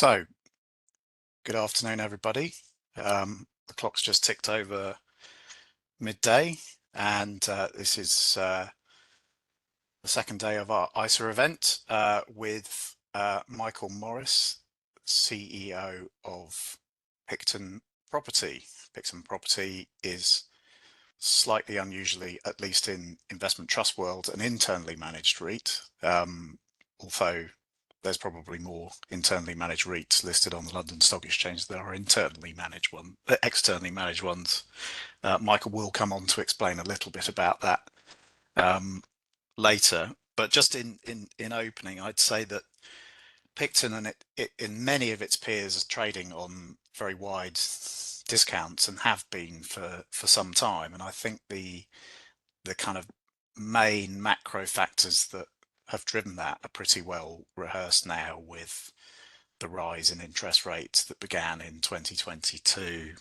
So, good afternoon, everybody. The clock's just ticked over midday, and this is the second day of our ISA event with Michael Morris, CEO of Picton Property. Picton Property is slightly unusually, at least in investment trust world, an internally managed REIT, although there's probably more internally managed REITs listed on the London Stock Exchange than are externally managed ones. Michael will come on to explain a little bit about that later. But just in opening, I'd say that Picton and in many of its peers is trading on very wide discounts and have been for some time. And I think the kind of main macro factors that have driven that are pretty well rehearsed now, with the rise in interest rates that began in 2022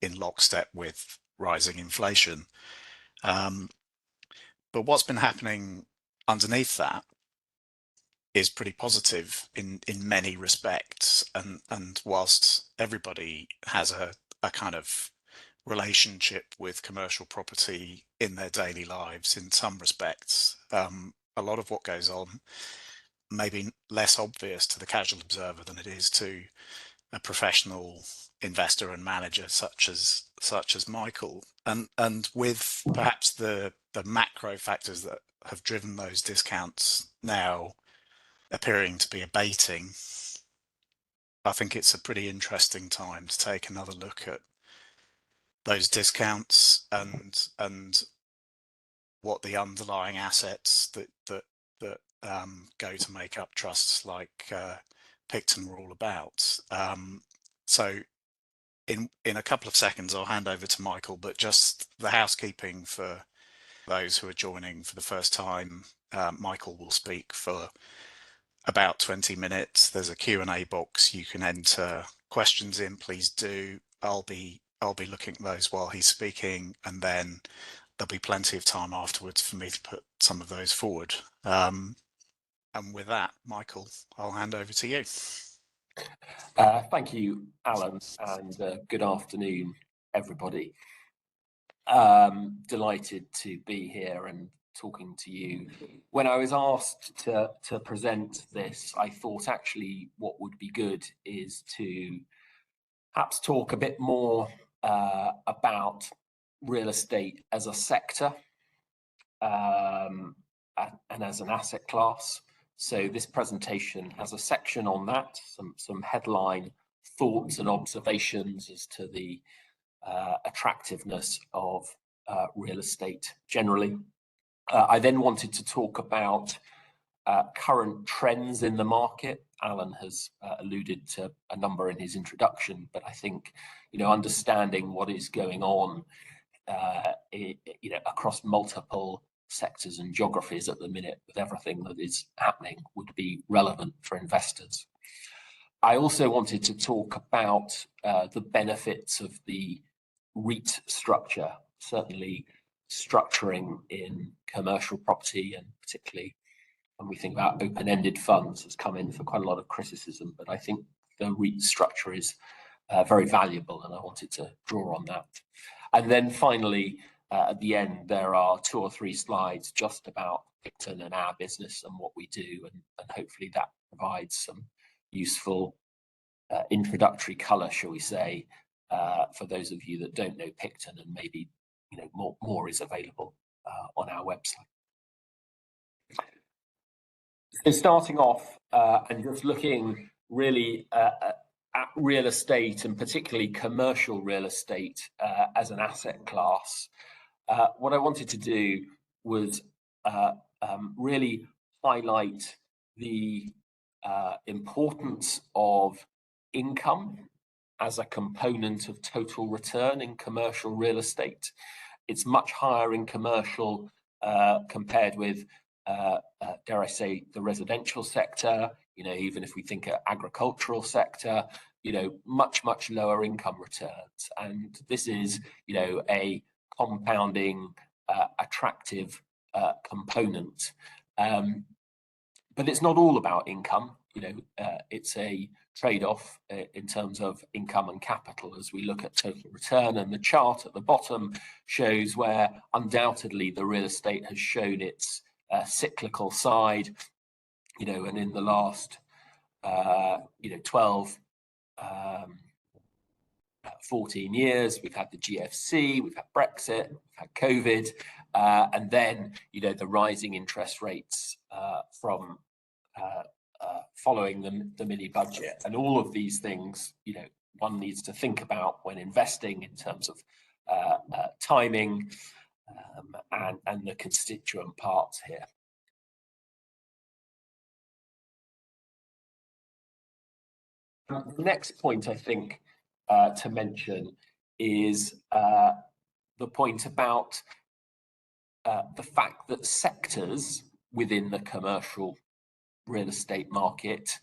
in lockstep with rising inflation. But what's been happening underneath that is pretty positive in many respects, and whilst everybody has a kind of relationship with commercial property in their daily lives, in some respects, a lot of what goes on may be less obvious to the casual observer than it is to a professional investor and manager such as Michael. And with perhaps the macro factors that have driven those discounts now appearing to be abating, I think it's a pretty interesting time to take another look at those discounts and what the underlying assets that go to make up trusts like Picton were all about. So in a couple of seconds, I'll hand over to Michael, but just the housekeeping for those who are joining for the first time. Michael will speak for about 20 minutes. There's a Q&A box you can enter questions in. Please do. I'll be looking at those while he's speaking, and then there'll be plenty of time afterwards for me to put some of those forward. And with that, Michael, I'll hand over to you. Thank you, Alan, and good afternoon, everybody. Delighted to be here and talking to you. When I was asked to present this, I thought actually what would be good is to perhaps talk a bit more about real estate as a sector and as an asset class. So this presentation has a section on that, some headline thoughts and observations as to the attractiveness of real estate generally. I then wanted to talk about current trends in the market. Alan has alluded to a number in his introduction, but I think, understanding what is going on, across multiple sectors and geographies at the minute with everything that is happening would be relevant for investors. I also wanted to talk about the benefits of the REIT structure, certainly structuring in commercial property, and particularly when we think about open-ended funds has come in for quite a lot of criticism, but I think the REIT structure is very valuable, and I wanted to draw on that. And then finally, at the end, there are 2 or 3 slides just about Picton and our business and what we do, and hopefully that provides some useful introductory colour, shall we say, for those of you that don't know Picton, and maybe more is available on our website. So starting off and just looking really at real estate, and particularly commercial real estate as an asset class, what I wanted to do was really highlight the importance of income as a component of total return in commercial real estate. It's much higher in commercial compared with, dare I say, the residential sector. Even if we think of agricultural sector, much lower income returns, and this is a compounding attractive component. But it's not all about income. it's a trade-off in terms of income and capital as we look at total return, and the chart at the bottom shows where undoubtedly the real estate has shown its cyclical side, and in the last 12 14 years, we've had the GFC, we've had Brexit, we've had COVID, and then the rising interest rates from following the mini budget, and all of these things one needs to think about when investing in terms of timing and the constituent parts here. The next point I think to mention is the point about the fact that sectors within the commercial real estate market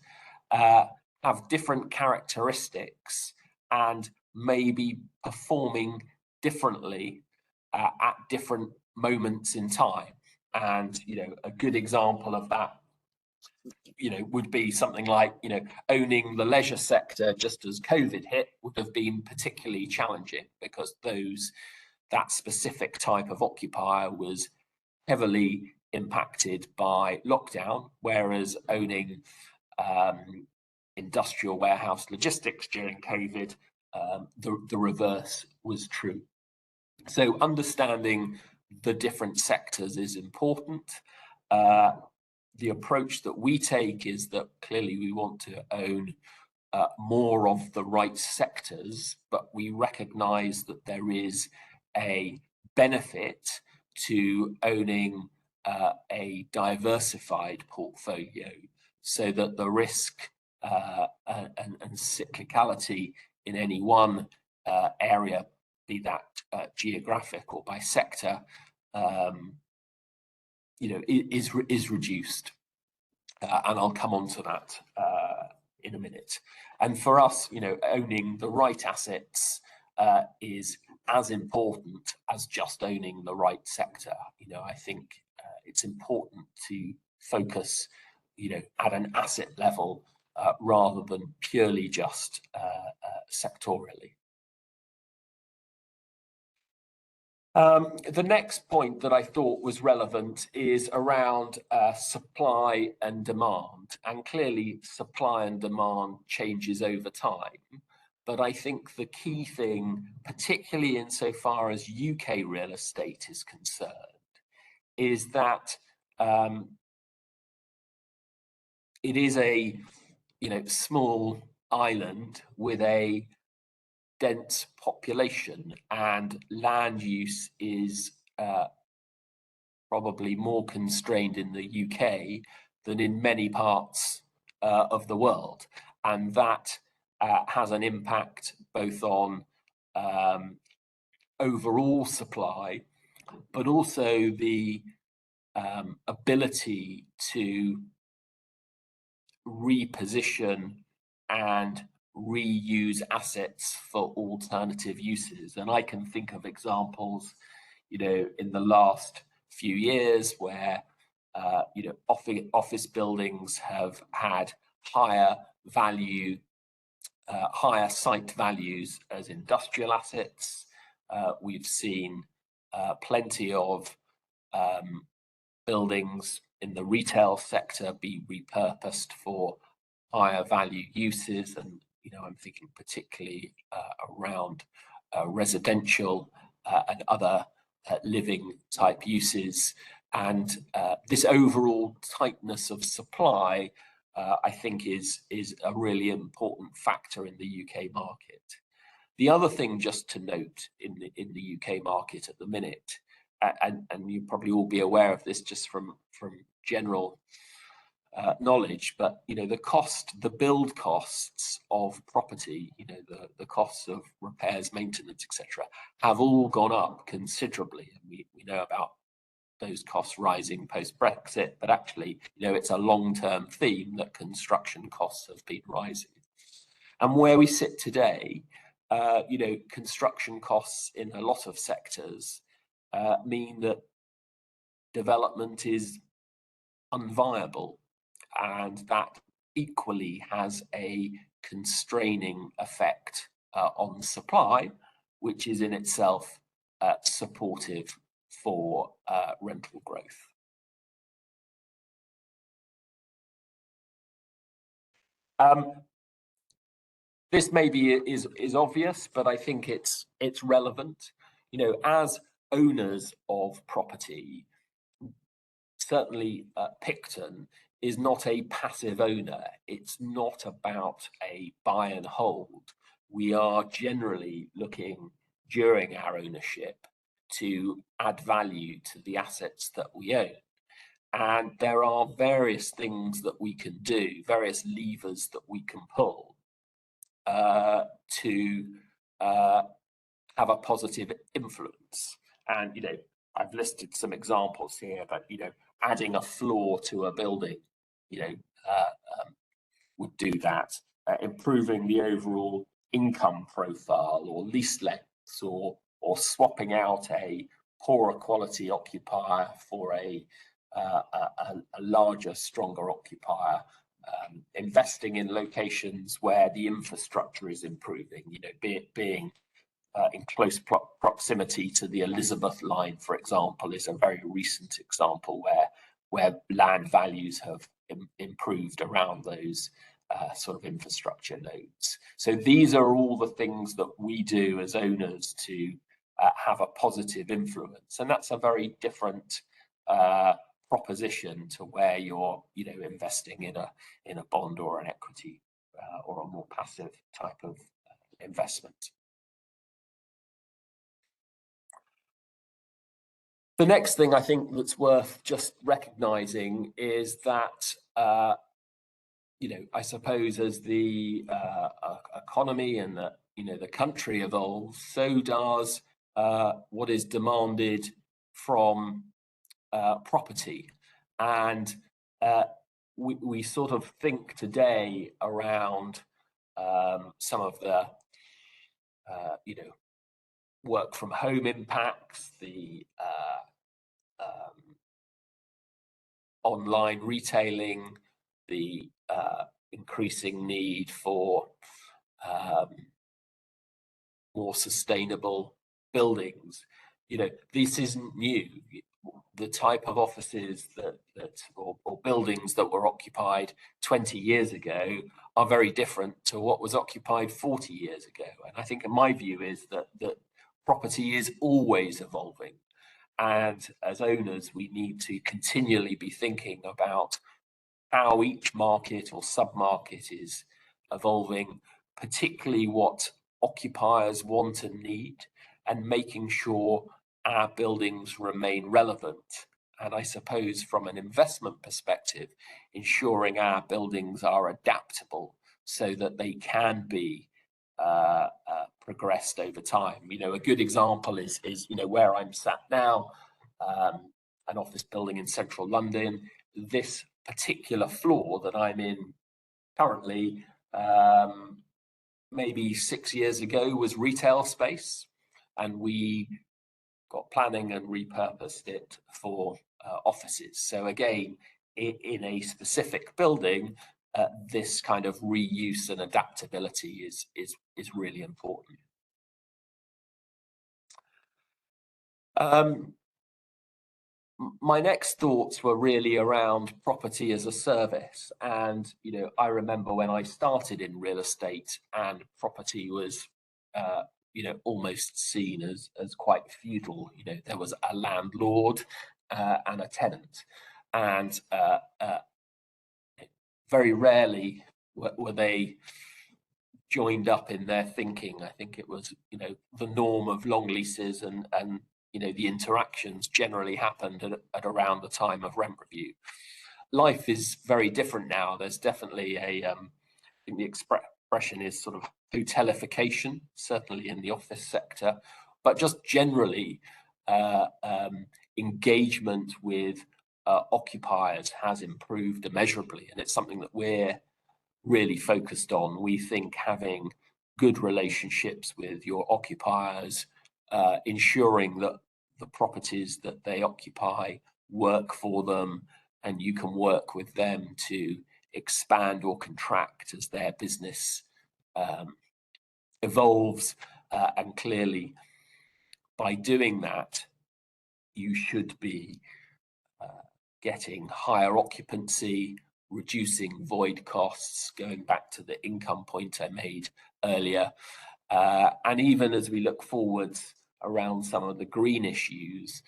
have different characteristics and may be performing differently at different moments in time. And a good example of that would be something like owning the leisure sector just as COVID hit would have been particularly challenging, because that specific type of occupier was heavily impacted by lockdown, whereas owning industrial warehouse logistics during COVID, the reverse was true. So understanding the different sectors is important. The approach that we take is that clearly we want to own more of the right sectors, but we recognize that there is a benefit to owning a diversified portfolio, so that the risk and cyclicality in any one area, be that geographic or by sector, is reduced, and I'll come on to that in a minute. And for us, owning the right assets is as important as just owning the right sector. I think it's important to focus, at an asset level rather than purely just sectorially. The next point that I thought was relevant is around supply and demand. And clearly supply and demand changes over time. But I think the key thing, particularly insofar as UK real estate is concerned, is that it is a small island with a dense population, and land use is probably more constrained in the UK than in many parts of the world, and that has an impact both on overall supply, but also the ability to reposition and reuse assets for alternative uses. And I can think of examples, in the last few years where, office buildings have had higher value, higher site values as industrial assets. We've seen plenty of buildings in the retail sector be repurposed for higher value uses, and I'm thinking particularly around residential and other living type uses. And this overall tightness of supply, I think, is a really important factor in the UK market. The other thing just to note in the UK market at the minute, and you probably all be aware of this just from general knowledge, but the build costs of property, the costs of repairs, maintenance, etc., have all gone up considerably, and we know about those costs rising post-Brexit, but actually it's a long-term theme that construction costs have been rising. And where we sit today, construction costs in a lot of sectors mean that development is unviable, and that equally has a constraining effect on supply, which is in itself supportive for rental growth. This maybe is obvious, but I think it's relevant. You know, as owners of property, certainly Picton is not a passive owner. It's not about a buy and hold. We are generally looking during our ownership to add value to the assets that we own. And there are various things that we can do, various levers that we can pull to have a positive influence. And, you know, I've listed some examples here, but, you know, adding a floor to a building, you know, would do that. Improving the overall income profile or lease lengths, or swapping out a poorer quality occupier for a larger, stronger occupier. Investing in locations where the infrastructure is improving, you know, being in close proximity to the Elizabeth line, for example, is a very recent example where land values have improved around those sort of infrastructure nodes. So these are all the things that we do as owners to have a positive influence, and that's a very different proposition to where you're, you know, investing in a bond or an equity or a more passive type of investment. The next thing I think that's worth just recognizing is that, you know, I suppose as the economy and the, you know, the country evolves, so does what is demanded from property. And we sort of think today around some of the, you know, work from home impacts, the online retailing, the increasing need for more sustainable buildings. You know, this isn't new. The type of offices or buildings that were occupied 20 years ago are very different to what was occupied 40 years ago. And I think my view is that property is always evolving. And as owners, we need to continually be thinking about how each market or sub-market is evolving, particularly what occupiers want and need, and making sure our buildings remain relevant. And I suppose from an investment perspective, ensuring our buildings are adaptable so that they can be progressed over time. You know, a good example is you know, where I'm sat now, an office building in central London. This particular floor that I'm in currently, maybe 6 years ago, was retail space, and we got planning and repurposed it for offices. So again, in a specific building, this kind of reuse and adaptability is really important. My next thoughts were really around property as a service. And, you know, I remember when I started in real estate and property was, you know, almost seen as quite feudal. You know, there was a landlord and a tenant. And very rarely were they joined up in their thinking. I think it was, you know, the norm of long leases and you know, the interactions generally happened at around the time of rent review. Life is very different now. There's definitely I think the expression is sort of hotelification, certainly in the office sector, but just generally engagement with occupiers has improved immeasurably, and it's something that we're really focused on. We think having good relationships with your occupiers, ensuring that the properties that they occupy work for them, and you can work with them to expand or contract as their business evolves. And clearly, by doing that, you should be getting higher occupancy, reducing void costs, going back to the income point I made earlier. And even as we look forwards around some of the green issues,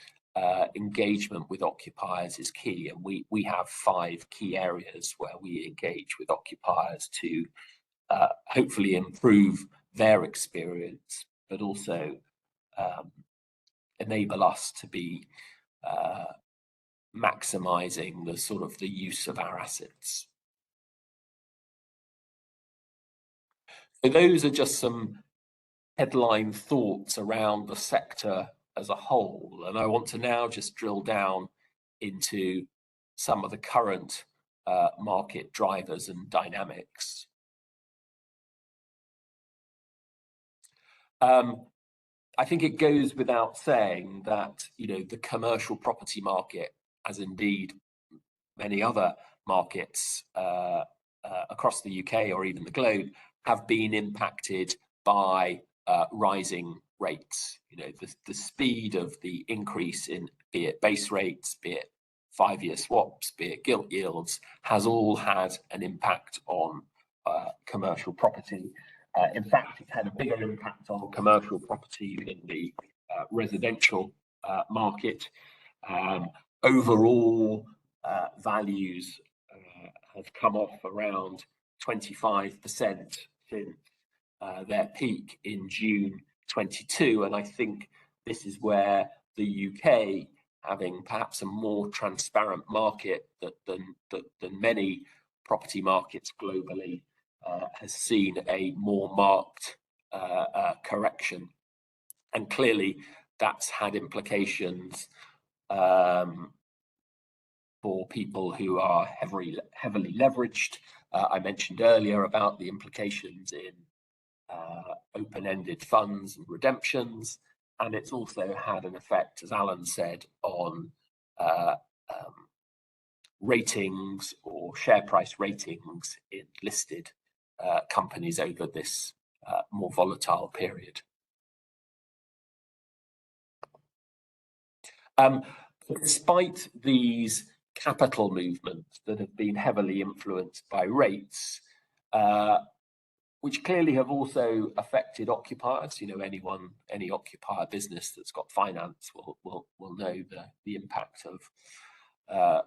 engagement with occupiers is key. And we have 5 key areas where we engage with occupiers to hopefully improve their experience, but also enable us to be maximizing the sort of the use of our assets. So those are just some headline thoughts around the sector as a whole, and I want to now just drill down into some of the current market drivers and dynamics. I think it goes without saying that, you know, the commercial property market, as indeed many other markets across the UK or even the globe, have been impacted by rising rates. You know, the speed of the increase in, be it base rates, be it 5-year swaps, be it gilt yields, has all had an impact on commercial property. In fact, it had a bigger impact on commercial property in the residential market. Overall, values have come off around 25% since their peak in June 22, and I think this is where the UK, having perhaps a more transparent market than many property markets globally, has seen a more marked correction, and clearly that's had implications for people who are heavily leveraged. I mentioned earlier about the implications in open-ended funds and redemptions, and it's also had an effect, as Alan said, on ratings or share price ratings in listed companies over this more volatile period. Despite these capital movements that have been heavily influenced by rates, which clearly have also affected occupiers, you know, any occupier business that's got finance will know the impact of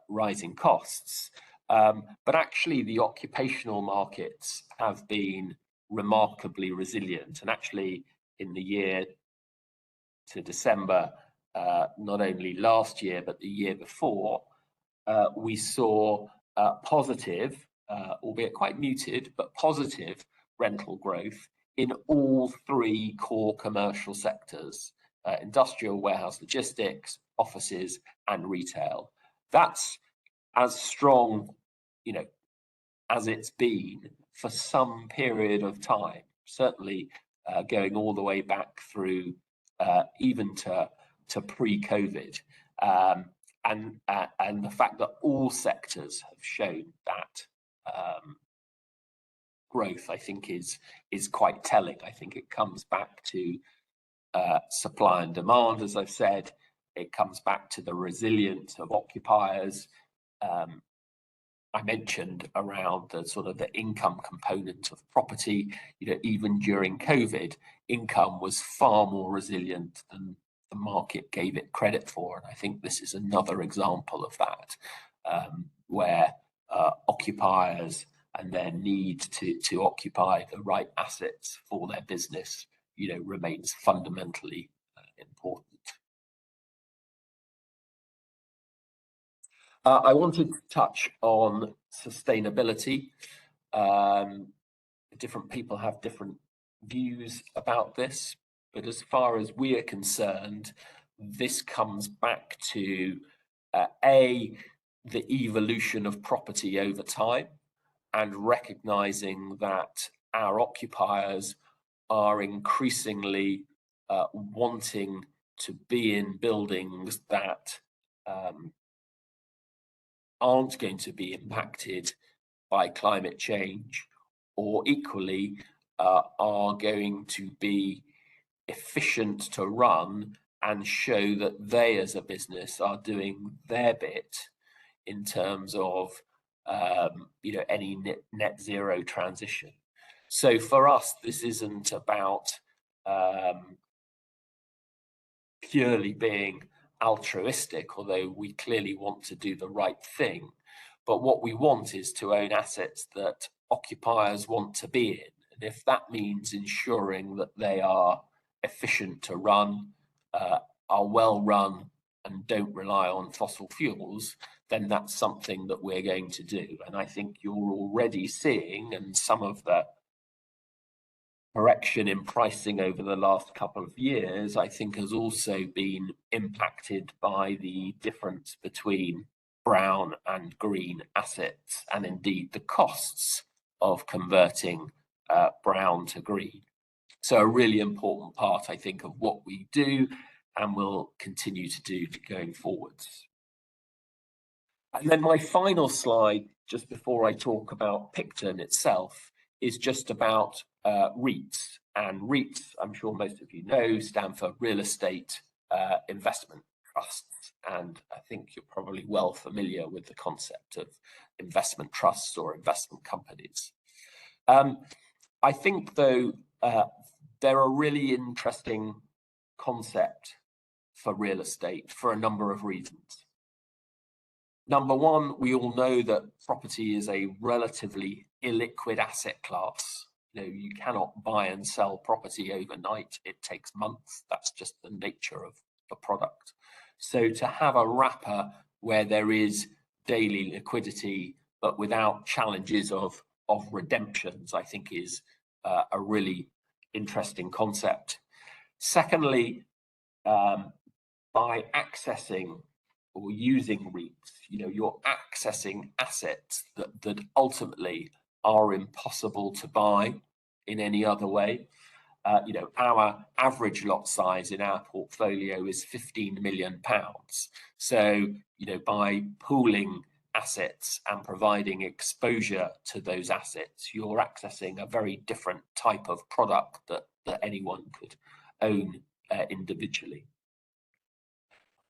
rising costs. But actually, the occupational markets have been remarkably resilient, and actually, in the year to December, not only last year but the year before, we saw positive, albeit quite muted, but positive rental growth in all 3 core commercial sectors: industrial, warehouse, logistics, offices, and retail. That's as strong, you know, as it's been for some period of time, certainly going all the way back through even to pre-COVID. And the fact that all sectors have shown that growth, I think, is quite telling. I think it comes back to supply and demand, as I've said. It comes back to the resilience of occupiers. I mentioned around the sort of the income component of property. You know, even during COVID, income was far more resilient than the market gave it credit for, and I think this is another example of that, where occupiers and their need to occupy the right assets for their business, you know, remains fundamentally important. I wanted to touch on sustainability. Different people have different views about this, but as far as we are concerned, this comes back to the evolution of property over time, and recognizing that our occupiers are increasingly wanting to be in buildings that aren't going to be impacted by climate change, or equally are going to be efficient to run and show that they as a business are doing their bit in terms of any net zero transition. So for us, this isn't about purely being altruistic, although we clearly want to do the right thing. But what we want is to own assets that occupiers want to be in. And if that means ensuring that they are efficient to run, are well run, and don't rely on fossil fuels, then that's something that we're going to do. And I think you're already seeing, and some of the correction in pricing over the last couple of years, I think, has also been impacted by the difference between brown and green assets, and indeed the costs of converting brown to green. So a really important part, I think, of what we do and will continue to do going forwards. And then my final slide, just before I talk about Picton itself, is just about REITs. And REITs, I'm sure most of you know, stand for Real Estate Investment Trusts. And I think you're probably well familiar with the concept of investment trusts or investment companies. I think, though, they're a really interesting concept for real estate for a number of reasons. Number one, we all know that property is a relatively illiquid asset class. You cannot buy and sell property overnight. It takes months. That's just the nature of the product. So to have a wrapper where there is daily liquidity, but without challenges of redemptions, I think is a really interesting concept. Secondly, by accessing or using REITs, you're accessing assets that ultimately are impossible to buy in any other way. Our average lot size in our portfolio is £15 million. So, by pooling assets and providing exposure to those assets, you're accessing a very different type of product that anyone could own individually.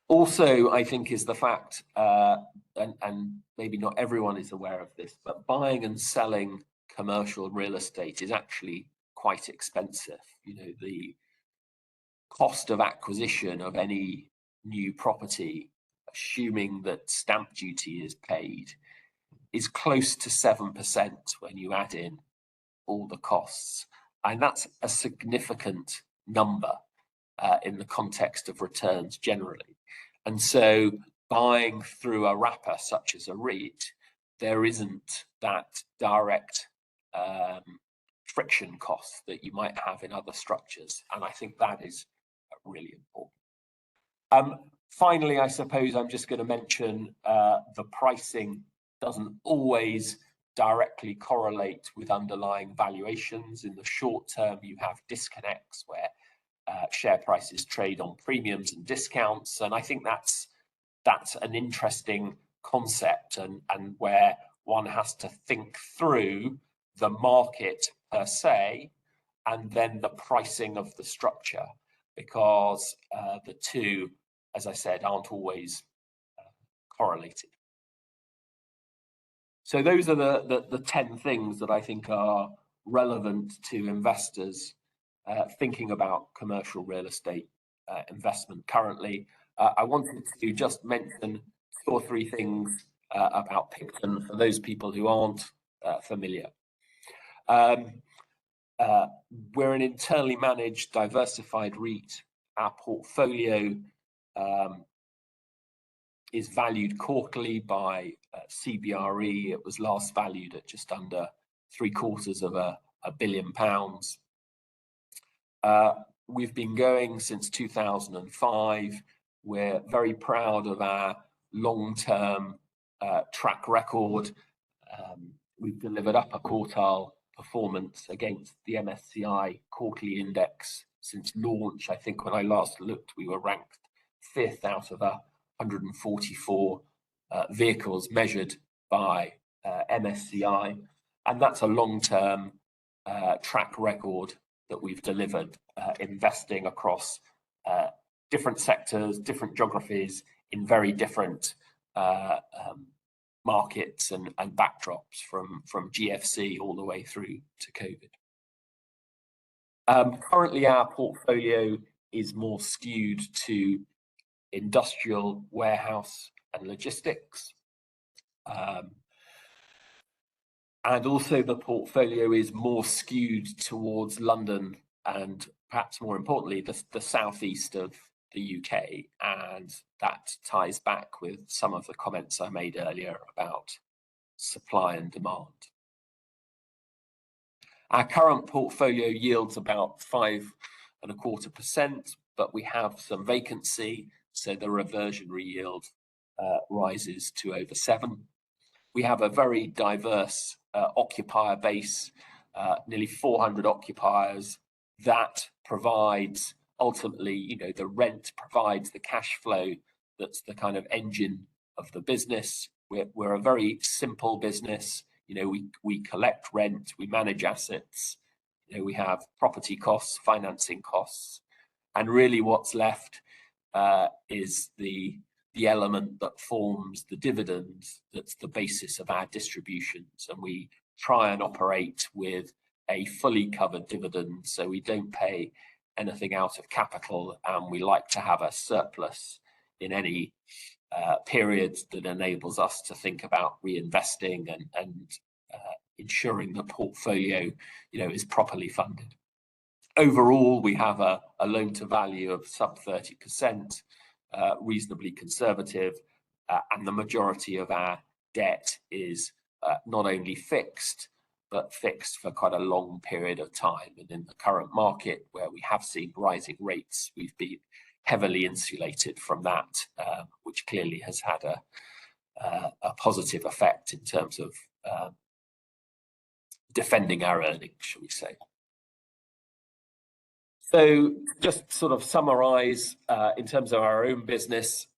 Also, I think, is the fact, and maybe not everyone is aware of this, but buying and selling commercial real estate is actually quite expensive. The cost of acquisition of any new property, assuming that stamp duty is paid, is close to 7% when you add in all the costs. And that's a significant number in the context of returns generally. And so buying through a wrapper such as a REIT, there isn't that direct friction cost that you might have in other structures. And I think that is really important. Finally, I suppose I'm just going to mention the pricing doesn't always directly correlate with underlying valuations. In the short term, you have disconnects where share prices trade on premiums and discounts. And I think that's an interesting concept, and where one has to think through the market per se, and then the pricing of the structure, because the two, as I said, aren't always correlated. So those are the 10 things that I think are relevant to investors thinking about commercial real estate investment currently. I wanted to just mention 2 or 3 things about Picton for those people who aren't familiar. We're an internally managed diversified REIT. Our portfolio is valued quarterly by CBRE. It was last valued at just under £750 million. We've been going since 2005. We're very proud of our long-term track record. We've delivered upper quartile performance against the MSCI quarterly index since launch. I think when I last looked, we were ranked 5th out of 144 vehicles measured by MSCI, and that's a long-term track record that we've delivered, investing across different sectors, different geographies, in very different markets and backdrops, from GFC all the way through to COVID. Currently, our portfolio is more skewed to industrial, warehouse, and logistics. And also the portfolio is more skewed towards London and, perhaps more importantly, the southeast of the UK, and that ties back with some of the comments I made earlier about supply and demand. Our current portfolio yields about 5.25%, but we have some vacancy, so the reversionary yield rises to over 7%. We have a very diverse occupier base, nearly 400 occupiers. That provides, ultimately, you know, the rent provides the cash flow that's the kind of engine of the business. We're a very simple business. You know, we collect rent, we manage assets. You know, we have property costs, financing costs, and really what's left is the element that forms the dividends. That's the basis of our distributions, and we try and operate with a fully covered dividend, so we don't pay anything out of capital, and we like to have a surplus in any periods that enables us to think about reinvesting and ensuring the portfolio, you know, is properly funded. Overall, we have a loan to value of sub 30%, reasonably conservative, and the majority of our debt is not only fixed, but fixed for quite a long period of time. And in the current market, where we have seen rising rates, we've been heavily insulated from that, which clearly has had a positive effect in terms of defending our earnings, shall we say. So just sort of summarize, in terms of our own business,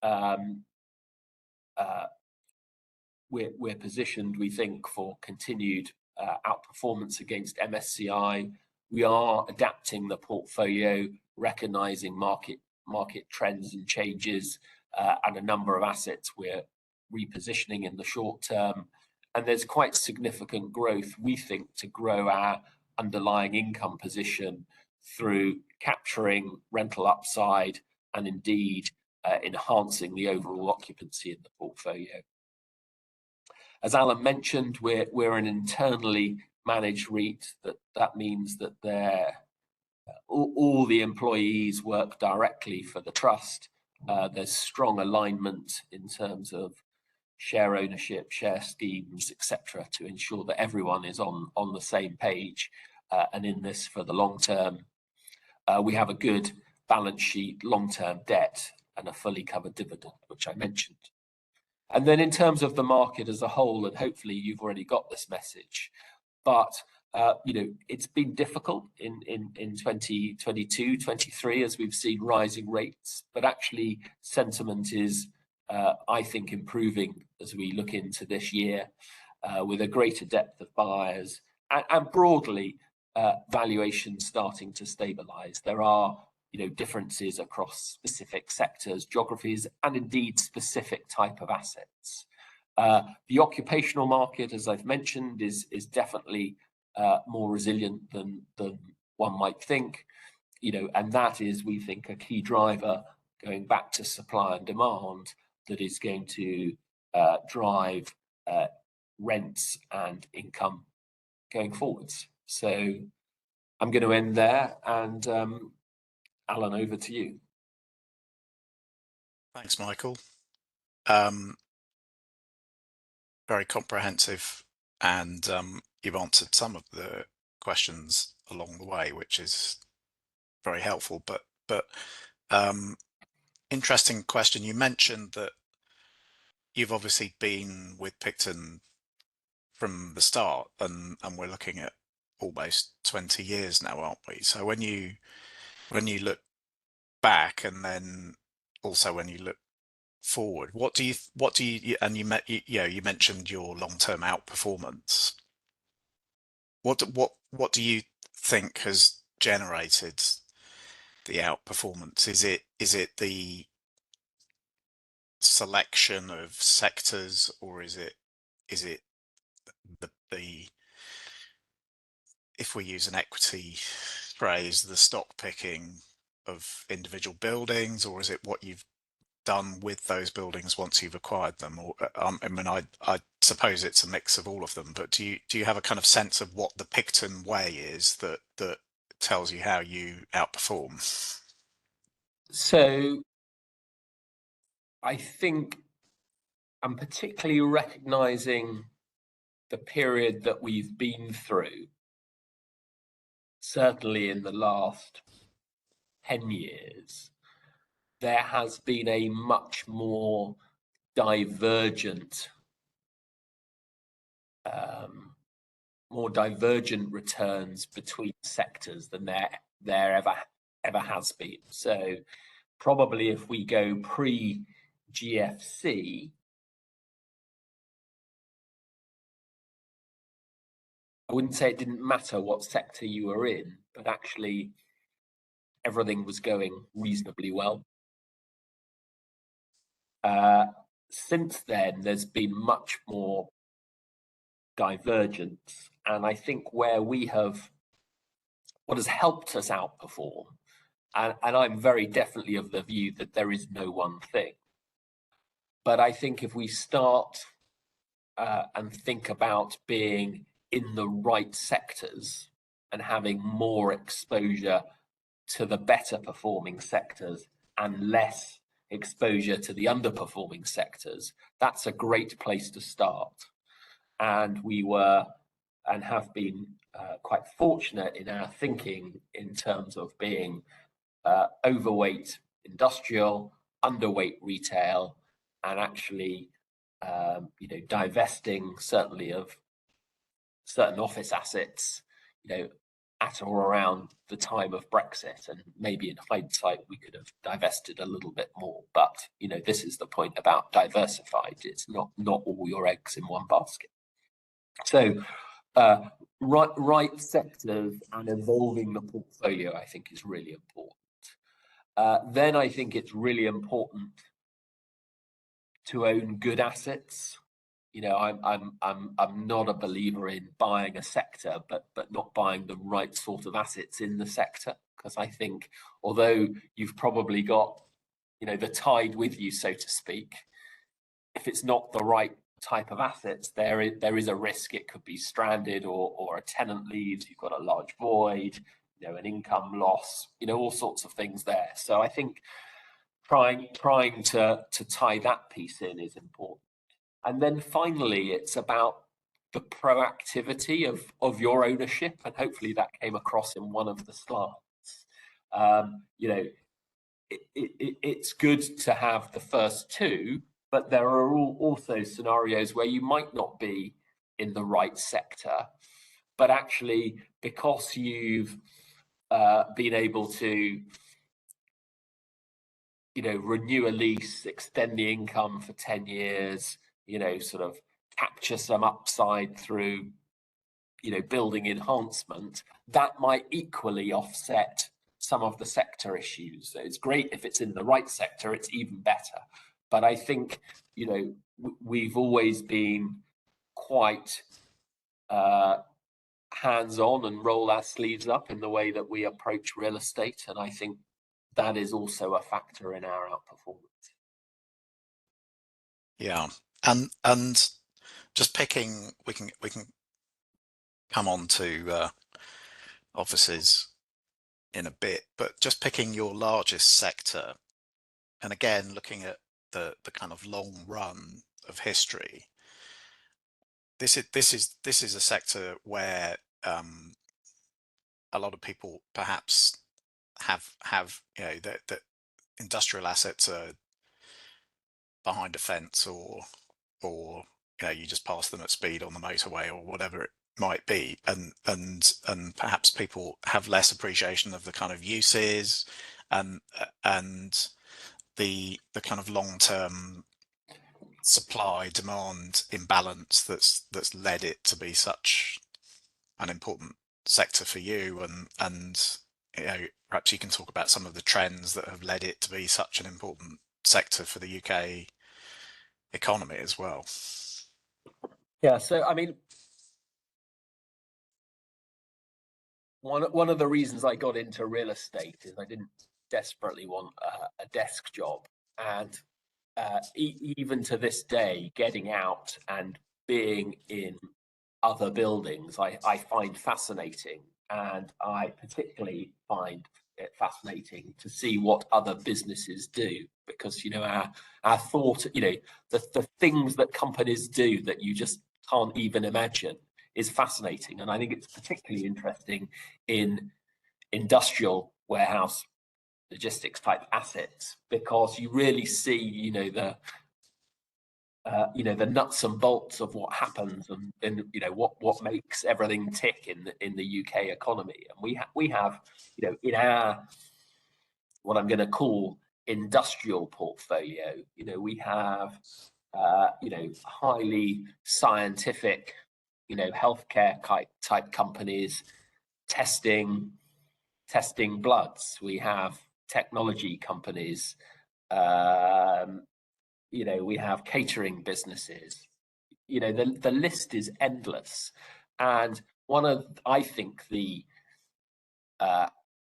we're positioned, we think, for continued outperformance against MSCI. We are adapting the portfolio, recognizing market trends and changes, and a number of assets we're repositioning in the short term. And there's quite significant growth, we think, to grow our underlying income position through capturing rental upside and indeed enhancing the overall occupancy in the portfolio. As Alan mentioned, we're an internally managed REIT. That means that all the employees work directly for the trust. There's strong alignment in terms of share ownership, share schemes, etc., to ensure that everyone is on the same page and in this for the long term. We have a good balance sheet, long-term debt, and a fully covered dividend, which I mentioned. And then in terms of the market as a whole, and hopefully you've already got this message, but you know, it's been difficult in 2022, 23, as we've seen rising rates, but actually sentiment is, I think, improving as we look into this year, with a greater depth of buyers and broadly valuations starting to stabilize. There are, you know, differences across specific sectors, geographies, and indeed specific type of assets. The occupational market, as I've mentioned, is definitely more resilient than one might think, you know, and that is, we think, a key driver going back to supply and demand that is going to drive rents and income going forwards. So I'm going to end there, and Alan, over to you. Thanks, Michael. Very comprehensive, and you've answered some of the questions along the way, which is very helpful. But interesting question. You mentioned that you've obviously been with Picton from the start, and we're looking at almost 20 years now, aren't we? So when you look back, and then also when you look forward, and you mentioned your long-term outperformance. What do you think has generated the outperformance? Is it the selection of sectors, or is it the if we use an equity phrase, the stock picking of individual buildings, or is it what you've done with those buildings once you've acquired them? Or I mean, I suppose it's a mix of all of them, but do you have a kind of sense of what the Picton way is that tells you how you outperform? So I think I'm particularly recognizing the period that we've been through, certainly in the last 10 years, there has been a much divergent, more divergent returns between sectors than there ever has been. So probably if we go pre-GFC, I wouldn't say it didn't matter what sector you were in, but actually everything was going reasonably well. Since then, there's been much more divergence, and I think what has helped us outperform, and I'm very definitely of the view that there is no one thing, but I think if we start and think about being in the right sectors and having more exposure to the better performing sectors and less exposure to the underperforming sectors, that's a great place to start. And we were and have been quite fortunate in our thinking in terms of being overweight industrial, underweight retail, and actually divesting certainly of certain office assets, at or around the time of Brexit. And maybe in hindsight, we could have divested a little bit more. But, this is the point about diversified. It's not all your eggs in one basket. So right sectors and evolving the portfolio, I think, is really important. Then I think it's really important to own good assets. I'm not a believer in buying a sector, but not buying the right sort of assets in the sector, because I think although you've probably got the tide with you, so to speak, if it's not the right type of assets, there is a risk it could be stranded, or a tenant leaves, you've got a large void, an income loss, all sorts of things there. So I think trying to tie that piece in is important. And then finally, it's about the proactivity of your ownership, and hopefully that came across in one of the slides. It's good to have the first two, but there are also scenarios where you might not be in the right sector, but actually because you've been able to renew a lease, extend the income for 10 years, sort of capture some upside through building enhancement, that might equally offset some of the sector issues. So it's great if it's in the right sector, it's even better. But I think we've always been quite hands-on and roll our sleeves up in the way that we approach real estate, and I think that is also a factor in our outperformance. Yeah, and just picking, we can come on to offices in a bit, but just picking your largest sector, and again looking at the kind of long run of history. This is a sector where a lot of people perhaps have that industrial assets are behind a fence, or you just pass them at speed on the motorway or whatever it might be, and perhaps people have less appreciation of the kind of uses and the kind of long-term supply demand imbalance that's led it to be such an important sector for you, and perhaps you can talk about some of the trends that have led it to be such an important sector for the UK economy as well. Yeah, so I mean, one of the reasons I got into real estate is I didn't desperately want a desk job, and even to this day, getting out and being in other buildings, I find fascinating, and I particularly find it fascinating to see what other businesses do, because our thought, the things that companies do that you just can't even imagine is fascinating, and I think it's particularly interesting in industrial warehouse logistics type assets, because you really see the nuts and bolts of what happens, and what makes everything tick in the UK economy. And we have in our, what I'm going to call, industrial portfolio, we have highly scientific healthcare type companies testing bloods. We have technology companies, we have catering businesses. The list is endless. And one of, I think, the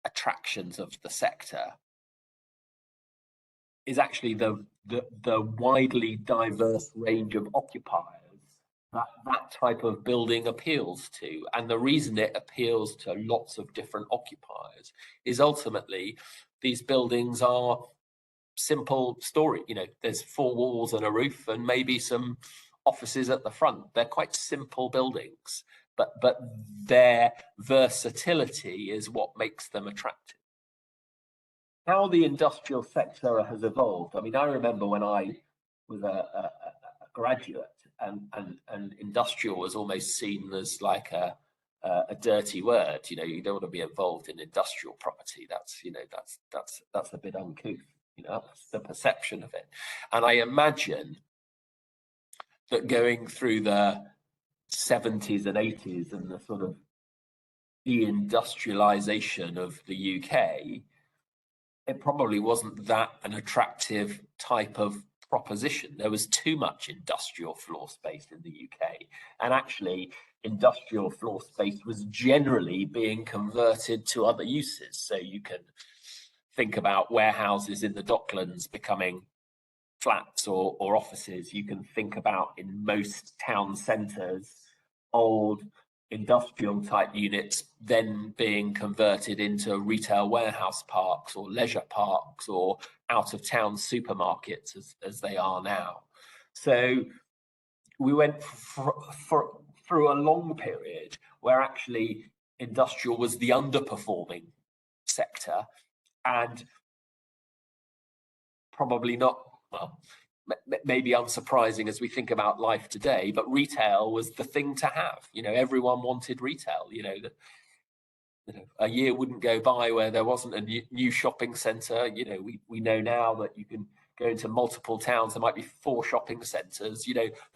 attractions of the sector is actually the widely diverse range of occupiers that type of building appeals to. And the reason it appeals to lots of different occupiers is ultimately these buildings are simple story. There's 4 walls and a roof and maybe some offices at the front. They're quite simple buildings, but their versatility is what makes them attractive. How the industrial sector has evolved. I mean, I remember when I was a graduate, and industrial was almost seen as like a dirty word. You don't want to be involved in industrial property. That's a bit uncouth. That's the perception of it. And I imagine that going through the 70s and 80s and the sort of deindustrialization of the UK, it probably wasn't that an attractive type of proposition. There was too much industrial floor space in the UK. And actually, industrial floor space was generally being converted to other uses. So you can think about warehouses in the Docklands becoming flats or offices. You can think about, in most town centres, old industrial type units then being converted into retail warehouse parks or leisure parks or out of town supermarkets as they are now. So we went through a long period where actually industrial was the underperforming sector, and probably not, well, maybe unsurprising as we think about life today, but retail was the thing to have. Everyone wanted retail. A year wouldn't go by where there wasn't a new shopping centre. We know now that you can go into multiple towns, there might be 4 shopping centres.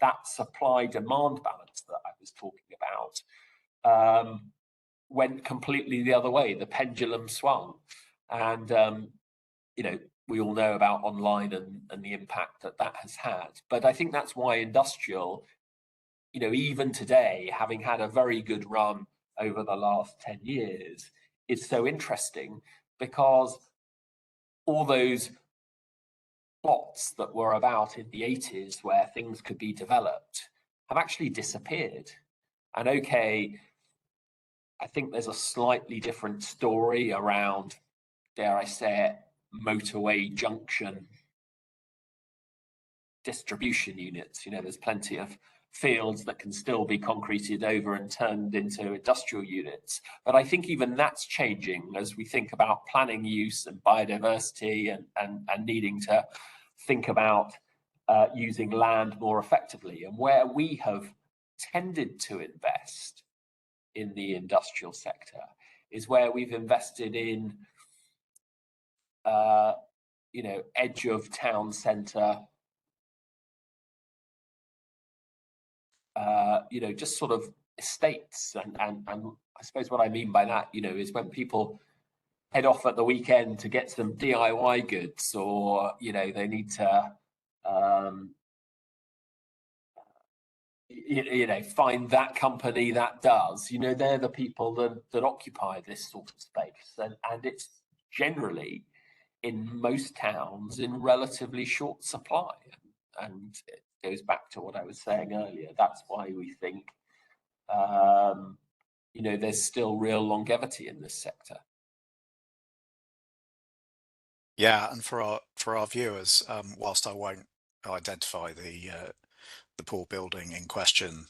That supply demand balance that I was talking about went completely the other way. The pendulum swung, and we all know about online and the impact that has had. But I think that's why industrial, even today, having had a very good run over the last 10 years, is so interesting, because all those plots that were about in the 80s where things could be developed have actually disappeared. And okay, I think there's a slightly different story around, dare I say it, motorway junction distribution units. There's plenty of fields that can still be concreted over and turned into industrial units. But I think even that's changing as we think about planning use and biodiversity and needing to think about using land more effectively. And where we have tended to invest in the industrial sector is where we've invested in edge of town centre, just sort of estates. And I suppose what I mean by that, is when people head off at the weekend to get some DIY goods, or, they need to, find that company that does, they're the people that occupy this sort of space. And it's generally, in most towns, in relatively short supply. And it goes back to what I was saying earlier. That's why we think, there's still real longevity in this sector. Yeah, and for our viewers, whilst I won't identify the poor building in question,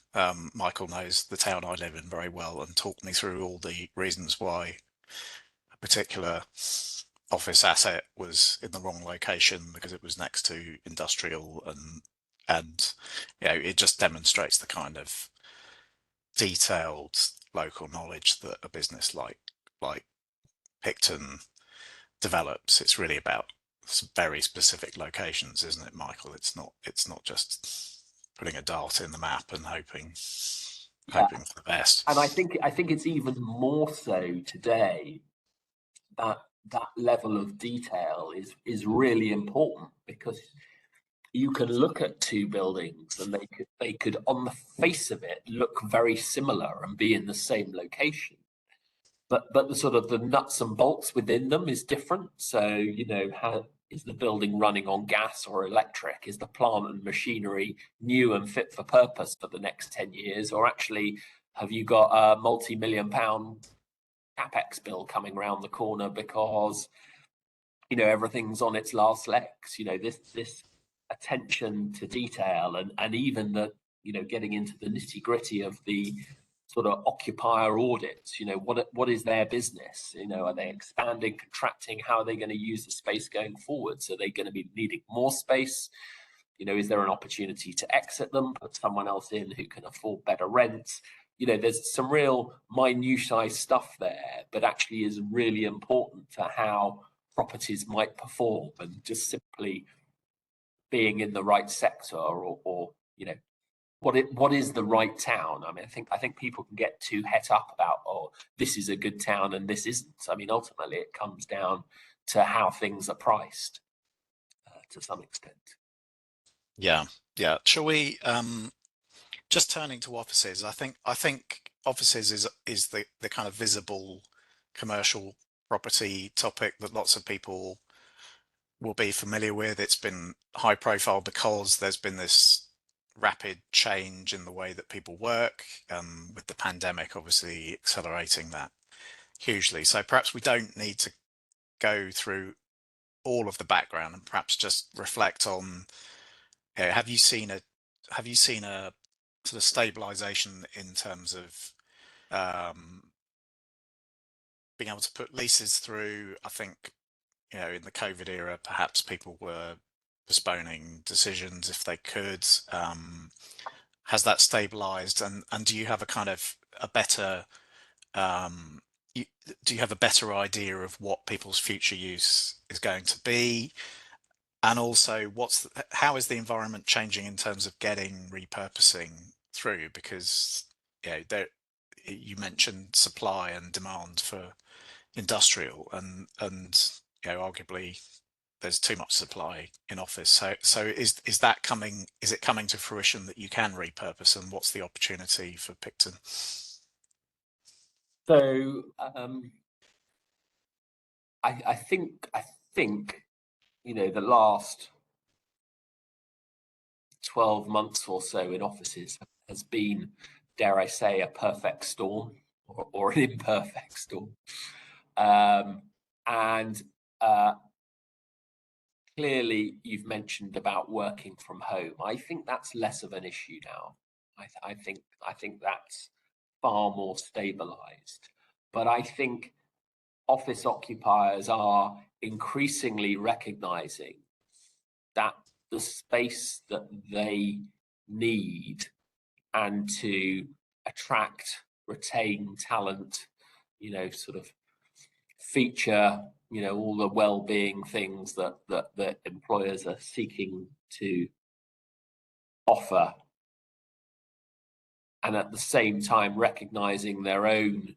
Michael knows the town I live in very well and talked me through all the reasons why a particular office asset was in the wrong location, because it was next to industrial, and it just demonstrates the kind of detailed local knowledge that a business like Picton develops. It's really about some very specific locations, isn't it, Michael? It's not just putting a dart in the map and hoping Yeah. for the best. And I think it's even more so today, that level of detail is really important, because you can look at two buildings and they could on the face of it look very similar and be in the same location, but the sort of the nuts and bolts within them is different. So, how is the building running on gas or electric? Is the plant and machinery new and fit for purpose for the next 10 years? Or actually, have you got a multi-million pound capex bill coming around the corner because, everything's on its last legs? This attention to detail, and even the, getting into the nitty gritty of the sort of occupier audits. What is their business? Are they expanding, contracting? How are they going to use the space going forward? So they're going to be needing more space. Is there an opportunity to exit them, put someone else in who can afford better rents? There's some real minutiae stuff there, but actually is really important for how properties might perform, and just simply being in the right sector, or what is the right town? I mean, I think people can get too het up about, oh, this is a good town and this isn't. I mean, ultimately, it comes down to how things are priced, to some extent. Yeah, yeah. Shall we just turning to offices? I think offices is the kind of visible commercial property topic that lots of people will be familiar with. It's been high profile because there's been this rapid change in the way that people work, with the pandemic obviously accelerating that hugely. So perhaps we don't need to go through all of the background, and perhaps just reflect on, have you seen a sort of stabilization in terms of being able to put leases through? I think, in the COVID era, perhaps people were postponing decisions if they could. Has that stabilized, and do you have a kind of a better um, do you have a better idea of what people's future use is going to be? And also, how is the environment changing in terms of getting repurposing through? Because you mentioned supply and demand for industrial, and arguably there's too much supply in office. So is that coming? Is it coming to fruition that you can repurpose, and what's the opportunity for Picton? So, I think the last 12 months or so in offices has been, dare I say, a perfect storm, or an imperfect storm. And clearly, you've mentioned about working from home. I think that's less of an issue now. I think that's far more stabilized. But I think office occupiers are increasingly recognizing that the space that they need, and to attract, retain talent, sort of feature you know, all the well-being things that employers are seeking to offer, and at the same time recognizing their own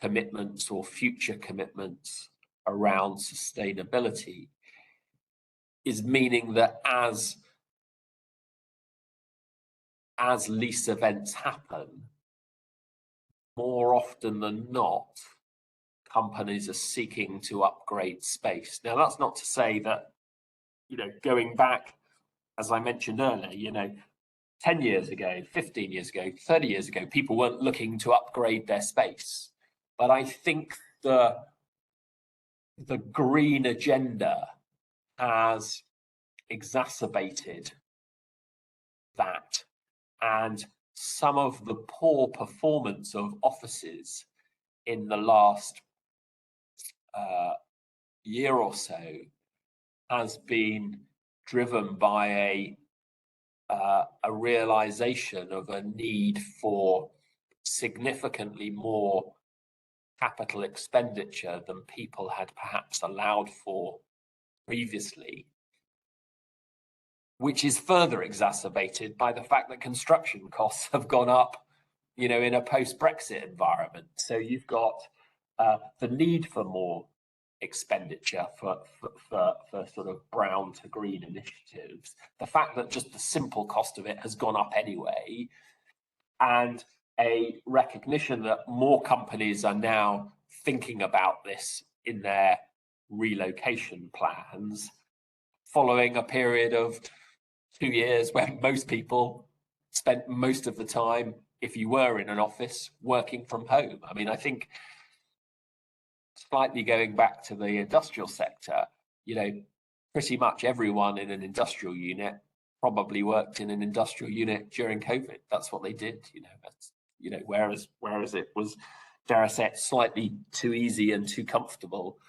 commitments or future commitments around sustainability, is meaning that as lease events happen, more often than not, companies are seeking to upgrade space. Now, that's not to say that, you know, going back, as I mentioned earlier, you know, 10 years ago, 15 years ago, 30 years ago, people weren't looking to upgrade their space. But I think the green agenda has exacerbated that, and some of the poor performance of offices in the last year or so has been driven by a realization of a need for significantly more capital expenditure than people had perhaps allowed for previously, which is further exacerbated by the fact that construction costs have gone up, you know, in a post-Brexit environment. So you've got the need for more expenditure for sort of brown to green initiatives, the fact that just the simple cost of it has gone up anyway, and a recognition that more companies are now thinking about this in their relocation plans following a period of 2 years when most people spent most of the time, if you were in an office, working from home. I mean, I think slightly going back to the industrial sector, you know, pretty much everyone in an industrial unit probably worked in an industrial unit during COVID. That's what they did, you know. That's, you know, whereas it was, dare I say it, slightly too easy and too comfortable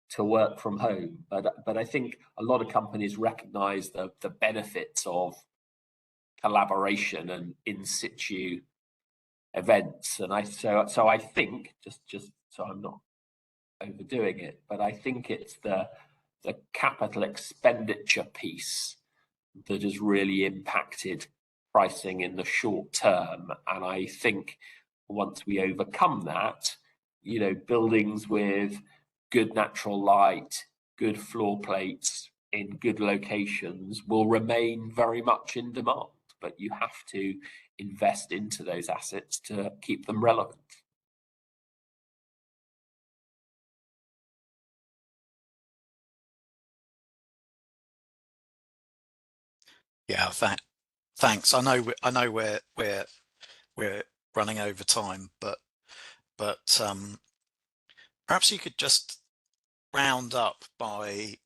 to work from home. But I think a lot of companies recognize the benefits of collaboration and in situ events. And so I think, just so I'm not overdoing it, but I think it's the capital expenditure piece that has really impacted pricing in the short term. And I think once we overcome that, you know, buildings with good natural light, good floor plates in good locations will remain very much in demand, but you have to invest into those assets to keep them relevant. Yeah, thanks. I know we're running over time, but perhaps you could just round up by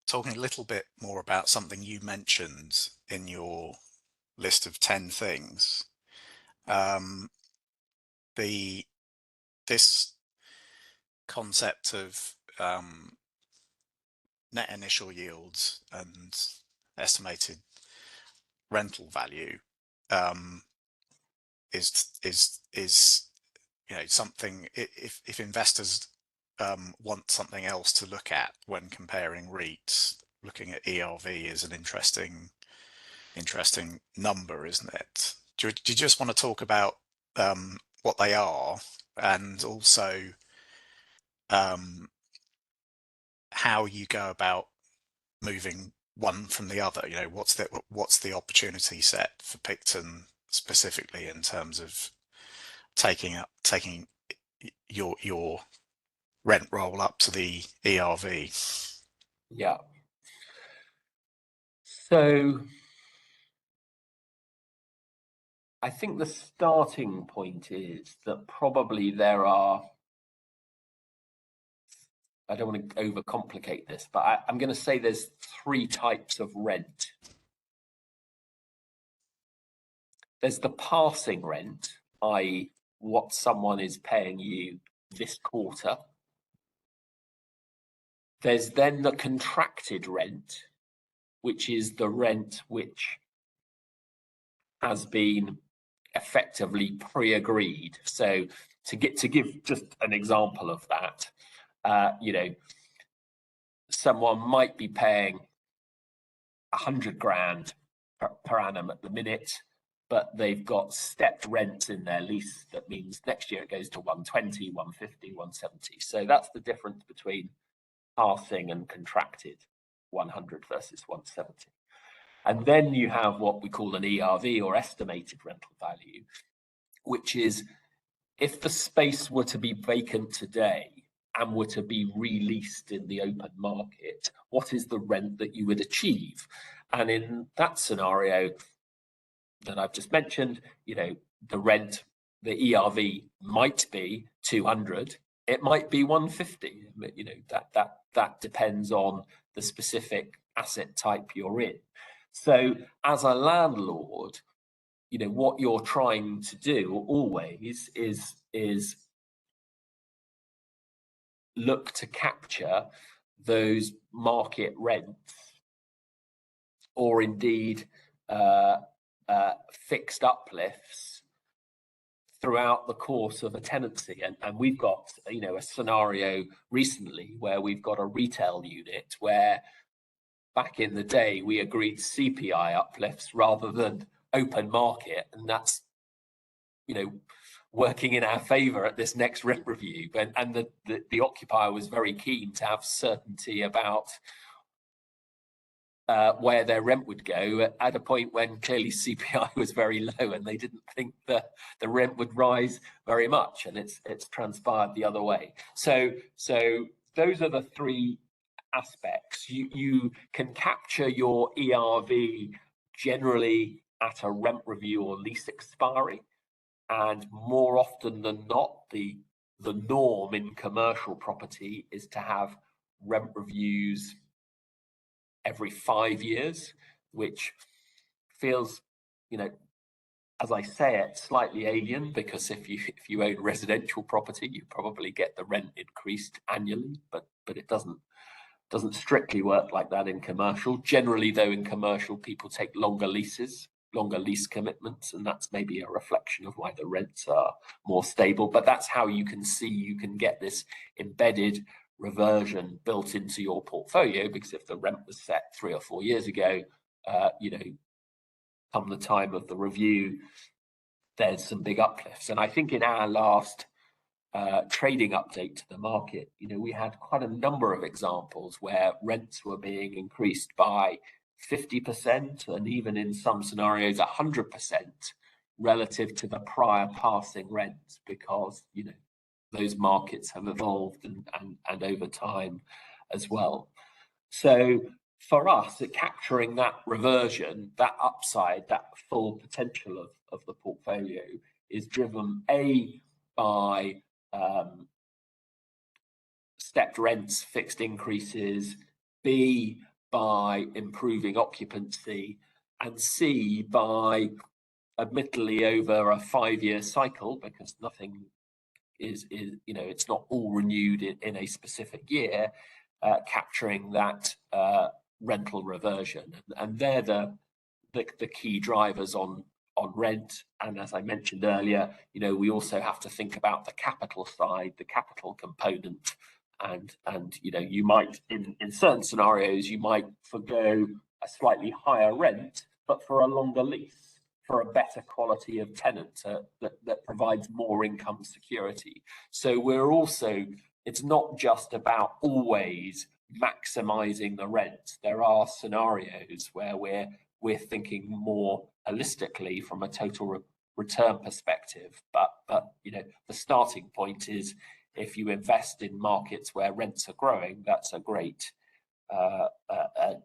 talking a little bit more about something you mentioned in your list of 10 things. This concept of net initial yields and estimated rental value is you know, something, if investors want something else to look at when comparing REITs, looking at ERV is an interesting number, isn't it? Do you just want to talk about what they are, and also how you go about moving one from the other? You know, what's the opportunity set for Picton specifically in terms of taking your rent roll up to the ERV? Yeah. So I think the starting point is that probably there are, I don't want to overcomplicate this, but I'm going to say there's 3 types of rent. There's the passing rent, i.e. what someone is paying you this quarter. There's then the contracted rent, which is the rent which has been effectively pre-agreed. So to give just an example of that, you know, someone might be paying 100 grand per annum at the minute, but they've got stepped rents in their lease. That means next year it goes to 120, 150, 170. So that's the difference between passing and contracted 100 versus 170. And then you have what we call an ERV, or estimated rental value, which is if the space were to be vacant today and were to be released in the open market, what is the rent that you would achieve? And in that scenario that I've just mentioned, you know, the rent, the ERV might be 200, it might be 150. You know, that depends on the specific asset type you're in. So as a landlord, you know, what you're trying to do always is look to capture those market rents, or indeed fixed uplifts throughout the course of a tenancy. And we've got, you know, a scenario recently where we've got a retail unit where back in the day we agreed CPI uplifts rather than open market, and that's, you know, working in our favor at this next rent review. And the occupier was very keen to have certainty about where their rent would go at a point when clearly CPI was very low and they didn't think that the rent would rise very much, and it's transpired the other way. So those are the three aspects. You can capture your ERV generally at a rent review or lease expiry, and more often than not, the norm in commercial property is to have rent reviews every 5 years, which feels, you know, as I say it, slightly alien, because if you own residential property, you probably get the rent increased annually, but it doesn't strictly work like that in commercial. Generally, though, in commercial, people take longer leases, longer lease commitments, and that's maybe a reflection of why the rents are more stable. But that's how you can see you can get this embedded reversion built into your portfolio, because if the rent was set 3 or 4 years ago, you know, come the time of the review, there's some big uplifts. And I think in our last trading update to the market, you know, we had quite a number of examples where rents were being increased by 50%, and even in some scenarios 100% relative to the prior passing rent, because, you know, those markets have evolved and over time as well. So for us, capturing that reversion, that upside, that full potential of the portfolio is driven by stepped rents, fixed increases, B, by improving occupancy, and C, by, admittedly, over a 5-year cycle, because nothing is, you know, it's not all renewed in a specific year, capturing that rental reversion. And they're the key drivers on rent. And as I mentioned earlier, you know, we also have to think about the capital side, the capital component. And you know, you might, in certain scenarios, you might forgo a slightly higher rent, but for a longer lease, for a better quality of tenant that provides more income security. So we're also, it's not just about always maximizing the rent. There are scenarios where we're thinking more holistically from a total return perspective. But you know, the starting point is, if you invest in markets where rents are growing, that's a great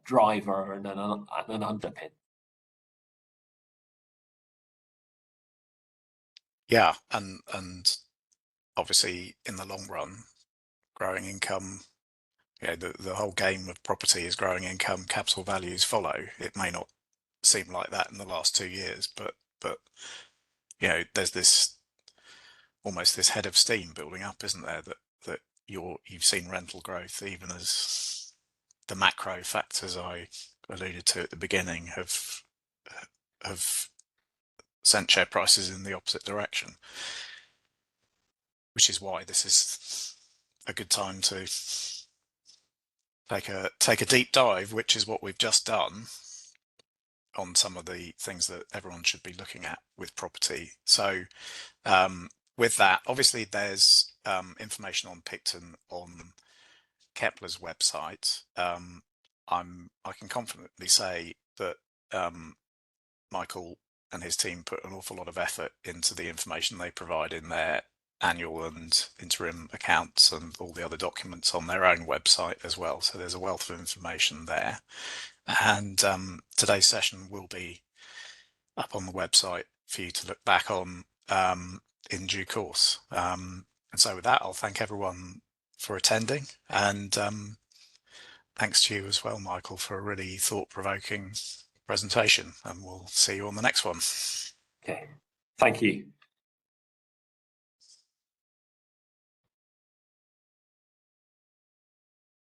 driver and an underpin. Yeah, and obviously in the long run, growing income, you know, the whole game of property is growing income, capital values follow. It may not seem like that in the last 2 years, but you know, there's this almost this head of steam building up, isn't there? That you've seen rental growth, even as the macro factors I alluded to at the beginning have sent share prices in the opposite direction, which is why this is a good time to take a deep dive, which is what we've just done, on some of the things that everyone should be looking at with property. So with that, obviously there's information on Picton on Kepler's website. I can confidently say that Michael and his team put an awful lot of effort into the information they provide in their annual and interim accounts and all the other documents on their own website as well. So there's a wealth of information there. And today's session will be up on the website for you to look back on in due course. And so with that, I'll thank everyone for attending, and thanks to you as well, Michael, for a really thought-provoking presentation, and we'll see you on the next one. Okay, thank you.